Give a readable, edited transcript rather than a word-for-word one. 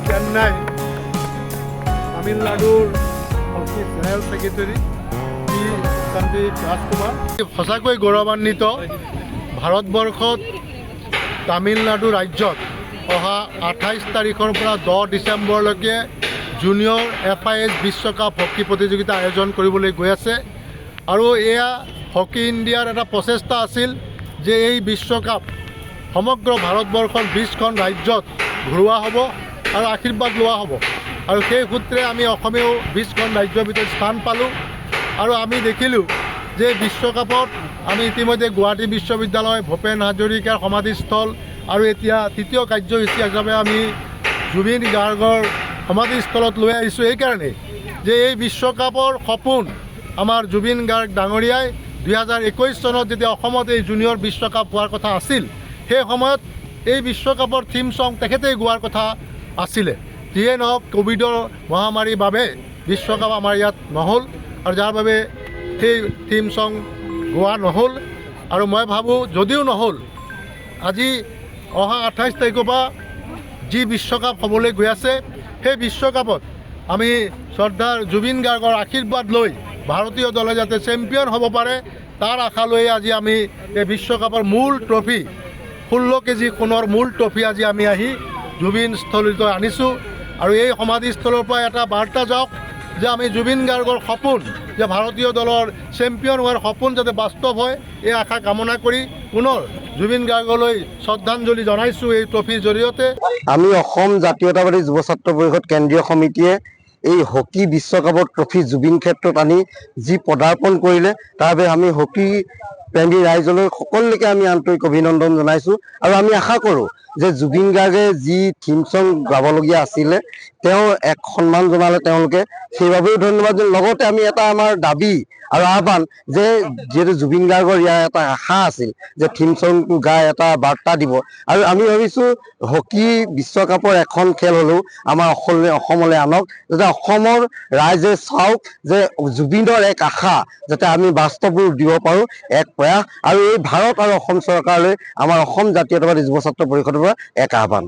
চেন্নাই তামিলনাডুৰ hockey general secretary P Sandeep Rajkumar সঁচাকৈ গৌৰৱান্বিত ভাৰতবৰ্ষত তামিলনাডু ৰাজ্যত অহা 28 তাৰিখৰ পৰা 10 ডিচেম্বৰলৈকে জুনিয়ৰ FIS বিশ্বকাপ হকী প্ৰতিযোগিতা আয়োজন কৰিবলৈ গৈ আছে আৰু এয়া হকী ইণ্ডিয়াৰ এটা প্ৰচেষ্টা আছিল যে এই বিশ্বকাপ সমগ্ৰ ভাৰতবৰ্ষৰ 20খন ৰাজ্যত ঘূৰোৱা হ'ব আৰু আশীৰ্বাদ লোৱা হ'ব আৰু সেই সূত্ৰে আমি অসমেও 20খন ৰাজ্যৰ ভিতৰত স্থান পালোঁ আৰু আমি দেখিলোঁ যে বিশ্বকাপত আমি ইতিমধ্যে গুৱাহাটী বিশ্ববিদ্যালয় ভূপেন হাজৰিকাৰ সমাধিস্থল আৰু এতিয়া তৃতীয় কাৰ্যসূচী হিচাপে আমি জুবিন গাৰ্গৰ সমাধিস্থলত লৈ আহিছোঁ এইকাৰণে যে এই বিশ্বকাপৰ সপোন আমাৰ জুবিন গাৰ্গ ডাঙৰীয়াই 2021 চনত যেতিয়া অসমত এই জুনিয়ৰ বিশ্বকাপ হোৱাৰ কথা আছিল সেই সময়ত এই বিশ্বকাপৰ থিম ছং তেখেতেই গোৱাৰ কথা আছিলে যিয়ে নহওক কোভিডৰ মহামাৰীৰ বাবে বিশ্বকাপ আমাৰ ইয়াত নহ'ল আৰু যাৰ বাবে সেই থিম ছং গোৱা নহ'ল আৰু মই ভাবোঁ যদিও নহ'ল আজি অহা 28 তাৰিখৰ পৰা যি বিশ্বকাপ হ'বলৈ গৈ আছে সেই বিশ্বকাপত আমি শ্ৰদ্ধাৰ জুবিন গাৰ্গৰ আশীৰ্বাদ লৈ ভাৰতীয় দলে যাতে চেম্পিয়ন হ'ব পাৰে তাৰ আশা লৈ আজি আমি এই বিশ্বকাপৰ মূল ট্ৰফি 16 কেজি সোণৰ মূল ট্ৰফি আজি আমি আহি জুবিন স্থলীলৈ আনিছোঁ আৰু এই সমাধিস্থলৰ পৰা এটা বাৰ্তা যাওক যে আমি জুবিন গাৰ্গৰ সপোন যে ভাৰতীয় দলৰ চেম্পিয়ন হোৱাৰ সপোন যাতে বাস্তৱ হয় এই আশা কামনা কৰি পুনৰ জুবিন গাৰ্গলৈ শ্ৰদ্ধাঞ্জলি জনাইছোঁ এই ট্ৰফিৰ জৰিয়তে। আমি অসম জাতীয়তাবাদী যুৱ ছাত্ৰ পৰিষদ কেন্দ্ৰীয় সমিতিয়ে এই হকী বিশ্বকাপৰ ট্ৰফি জুবিন ক্ষেত্ৰত আনি যি পদাৰ্পণ কৰিলে তাৰ বাবে আমি হকী প্ৰেমী ৰাইজলৈ সকলোকে আমি আন্তৰিক অভিনন্দন জনাইছোঁ আৰু আমি আশা কৰোঁ যে জুবিন গাৰ্গে যি থিম ছং গাবলগীয়া আছিলে তেওঁ এক সন্মান জনালে তেওঁলোকে সেইবাবেও ধন্যবাদ। লগতে আমি এটা আমাৰ দাবী আৰু আহ্বান যে যিহেতু জুবিন গাৰ্গৰ ইয়াৰ এটা আশা আছিল যে থিম ছংটো গাই এটা বাৰ্তা দিব আৰু আমি ভাবিছোঁ হকী বিশ্বকাপৰ এখন খেল হ'লেও আমাৰ অসমলৈ আনক যাতে অসমৰ ৰাইজে চাওক যে জুবিনৰ এক আশা যাতে আমি বাস্তৱ ৰূপ দিব পাৰোঁ এক প্ৰয়াস আৰু এই ভাৰত আৰু অসম চৰকাৰলৈ আমাৰ অসম জাতীয়তাবাদী যুৱ ছাত্ৰ পৰিষদৰ পৰা এক আহ্বান।